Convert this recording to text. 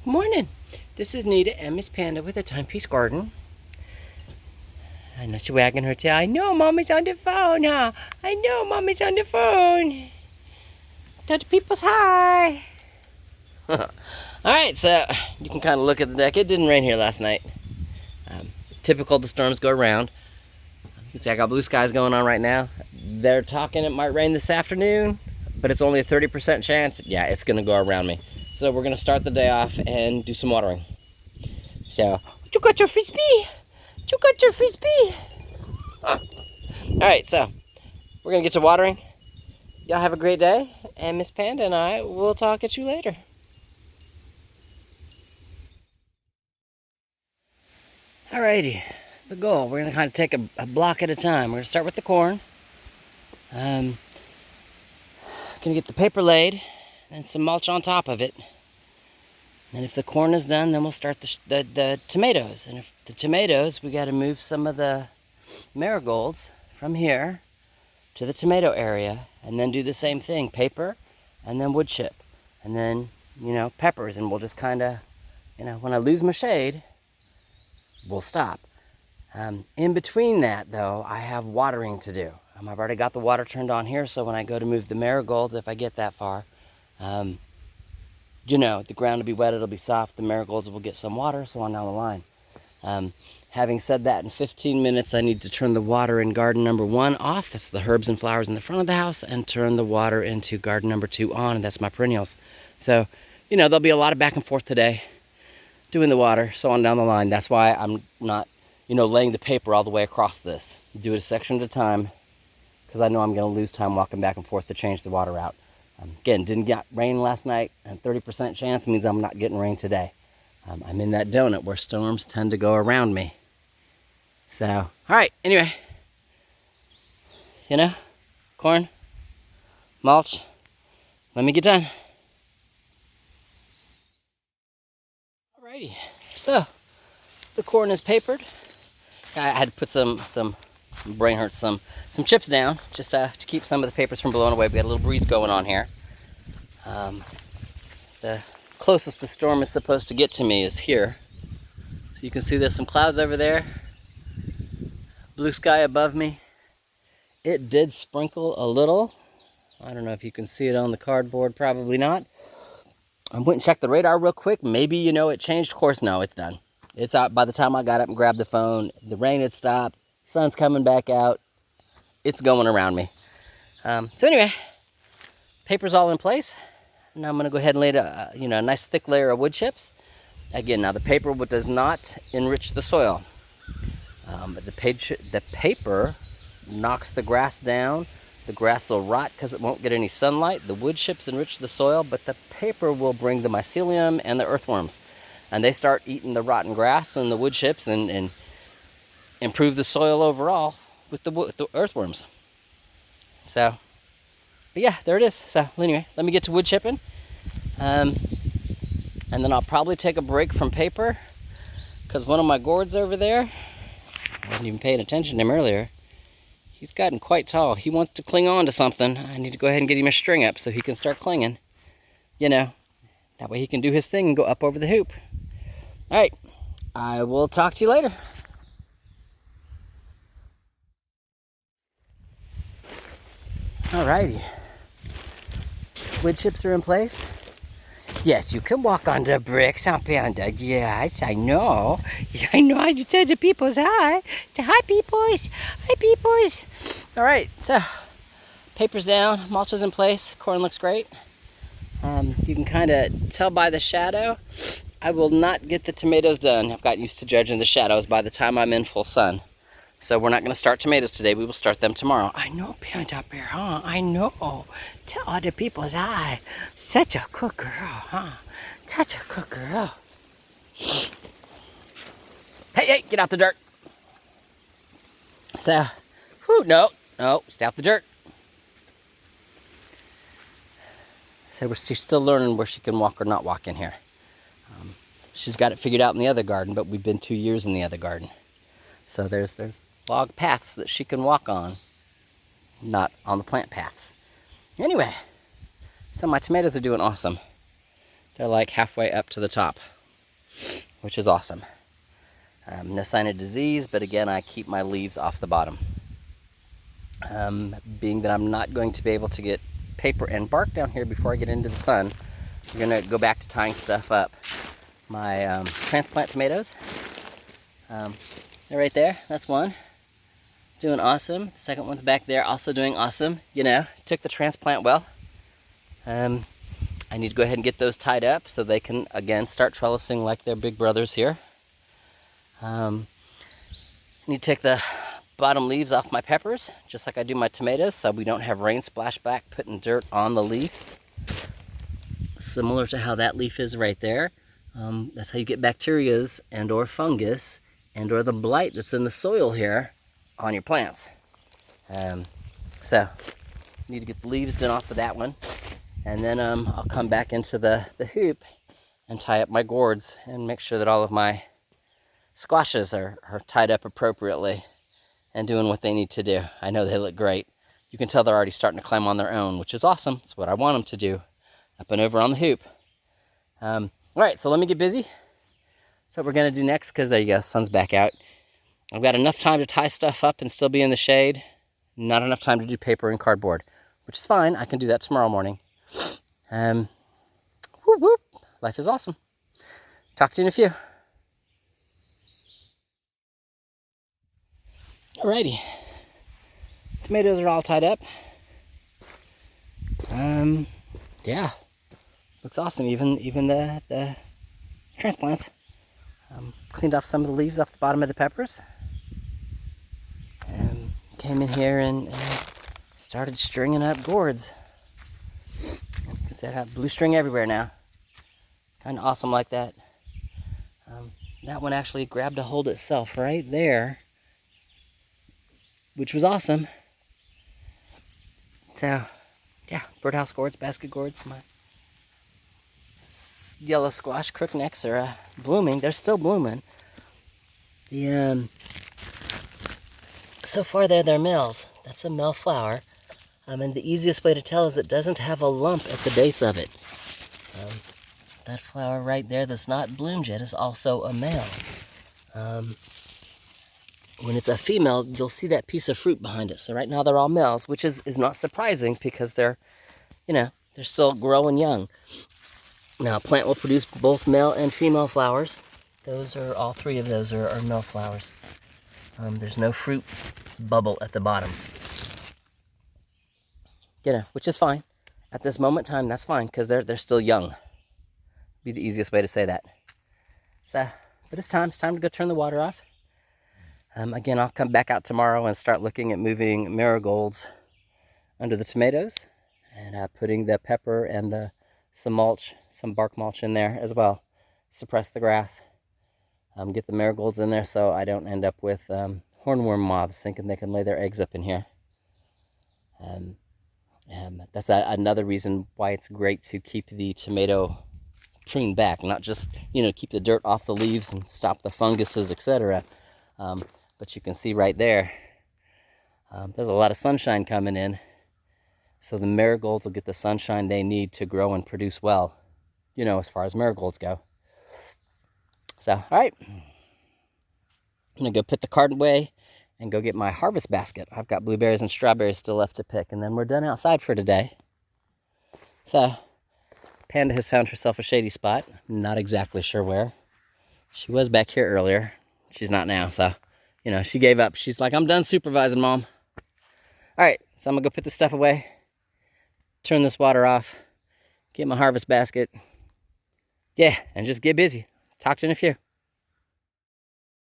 Good morning. This is Nita and Miss Panda with a Timepiece Garden. I know she's wagging her tail. I know Mommy's on the phone, huh? I know Mommy's on the phone. Tell the people's hi. Alright, so you can kind of look at the deck. It didn't rain here last night. Typical, the storms go around. You can see I got blue skies going on right now. They're talking it might rain this afternoon, but it's only a 30% chance. Yeah, it's going to go around me. So we're going to start the day off and do some watering. So, you got your frisbee? You got your frisbee? Alright, so we're going to get to watering. Y'all have a great day, and Miss Panda and I will talk at you later. Alrighty, the goal. We're going to kind of take a block at a time. We're going to start with the corn. Going to get the paper laid and some mulch on top of it. And if the corn is done, then we'll start the tomatoes. And if the tomatoes, we got to move some of the marigolds from here to the tomato area, and then do the same thing, paper, and then wood chip, and then, peppers, and we'll just kind of, when I lose my shade, we'll stop. In between that, though, I have watering to do. I've already got the water turned on here, so when I go to move the marigolds, if I get that far, the ground will be wet, it'll be soft, the marigolds will get some water, so on down the line. Having said that, in 15 minutes, I need to turn the water in garden number 1 off. That's the herbs and flowers in the front of the house, and turn the water into garden number 2 on, and that's my perennials. So, there'll be a lot of back and forth today doing the water, so on down the line. That's why I'm not, laying the paper all the way across this. Do it a section at a time, because I know I'm going to lose time walking back and forth to change the water out. Again, didn't get rain last night, and 30% chance means I'm not getting rain today. I'm in that donut where storms tend to go around me. So, all right, anyway, corn, mulch, let me get done. Alrighty, so the corn is papered. I had to put some brain hurts, some chips down just to keep some of the papers from blowing away. We got a little breeze going on here. The closest the storm is supposed to get to me is here. So you can see there's some clouds over there. Blue sky above me. It did sprinkle a little. I don't know if you can see it on the cardboard, probably not. I went and checked the radar real quick. Maybe, it changed course. No, it's done. It's out. By the time I got up and grabbed the phone, the rain had stopped. Sun's coming back out. It's going around me. So anyway, paper's all in place. Now I'm going to go ahead and lay a nice thick layer of wood chips. Again, now the paper does not enrich the soil. But the paper knocks the grass down. The grass will rot because it won't get any sunlight. The wood chips enrich the soil, but the paper will bring the mycelium and the earthworms. And they start eating the rotten grass and the wood chips and improve the soil overall with the earthworms. So, but yeah, there it is. So anyway, let me get to wood chipping. And then I'll probably take a break from paper, because one of my gourds over there, I wasn't even paying attention to him earlier, he's gotten quite tall. He wants to cling on to something. I need to go ahead and get him a string up so he can start clinging. That way he can do his thing and go up over the hoop. All right, I will talk to you later. All righty. Wood chips are in place. Yes, you can walk on the bricks, huh, Panda? Yes, I know. I know how you tell the peoples hi. Say hi, peoples. Hi, peoples. All right, so paper's down, mulch is in place, corn looks great. You can kind of tell by the shadow. I will not get the tomatoes done. I've got used to judging the shadows by the time I'm in full sun. So we're not going to start tomatoes today. We will start them tomorrow. I know, Panda Bear, huh? I know. Tell other people's hi. Such a good girl, huh? Such a good girl. Hey, get out the dirt. So, no, stay out the dirt. So she's still learning where she can walk or not walk in here. She's got it figured out in the other garden, but we've been 2 years in the other garden. So there's log paths that she can walk on, not on the plant paths. Anyway, so my tomatoes are doing awesome. They're like halfway up to the top, which is awesome. No sign of disease, but again, I keep my leaves off the bottom. Being that I'm not going to be able to get paper and bark down here before I get into the sun, we're gonna go back to tying stuff up. My transplant tomatoes, they're right there, that's one. Doing awesome. The second one's back there, also doing awesome. You know, took the transplant well. I need to go ahead and get those tied up so they can, again, start trellising like their big brothers here. Need to take the bottom leaves off my peppers, just like I do my tomatoes, so we don't have rain splash back putting dirt on the leaves. Similar to how that leaf is right there. That's how you get bacterias and or fungus and or the blight that's in the soil here on your plants. So, need to get the leaves done off of that one. And then I'll come back into the hoop and tie up my gourds and make sure that all of my squashes are tied up appropriately and doing what they need to do. I know they look great. You can tell they're already starting to climb on their own, which is awesome. It's what I want them to do, up and over on the hoop. All right, so let me get busy. So what we're gonna do next, because there you go, sun's back out. I've got enough time to tie stuff up and still be in the shade. Not enough time to do paper and cardboard, which is fine. I can do that tomorrow morning. Whoop, whoop. Life is awesome. Talk to you in a few. Alrighty. Tomatoes are all tied up. Yeah. Looks awesome. Even the transplants. Cleaned off some of the leaves off the bottom of the peppers. Came in here and started stringing up gourds. Because I have blue string everywhere now. Kind of awesome like that. That one actually grabbed a hold itself right there, which was awesome. So, yeah, birdhouse gourds, basket gourds, my yellow squash crooknecks are blooming. They're still blooming. The so far they're males. That's a male flower. And the easiest way to tell is it doesn't have a lump at the base of it. That flower right there that's not bloomed yet is also a male. When it's a female, you'll see that piece of fruit behind it. So right now they're all males, which is not surprising because they're, you know, they're still growing young. Now, a plant will produce both male and female flowers. Those are, all three of those are male flowers. There's no fruit bubble at the bottom. You know, which is fine. At this moment in time, that's fine, because they're still young. Be the easiest way to say that. So, but it's time to go turn the water off. Again, I'll come back out tomorrow and start looking at moving marigolds under the tomatoes and putting the pepper and some mulch, some bark mulch in there as well. Suppress the grass. Get the marigolds in there so I don't end up with hornworm moths thinking they can lay their eggs up in here. That's another reason why it's great to keep the tomato pruned back, not just, you know, keep the dirt off the leaves and stop the funguses, etc. But you can see right there, there's a lot of sunshine coming in, so the marigolds will get the sunshine they need to grow and produce well, you know, as far as marigolds go. So, all right, I'm gonna go put the cart away and go get my harvest basket. I've got blueberries and strawberries still left to pick, and then we're done outside for today. So, Panda has found herself a shady spot. Not exactly sure where. She was back here earlier. She's not now, so, you know, she gave up. She's like, I'm done supervising, Mom. All right, so I'm gonna go put this stuff away, turn this water off, get my harvest basket. Yeah, and just get busy. Talk to you in a few.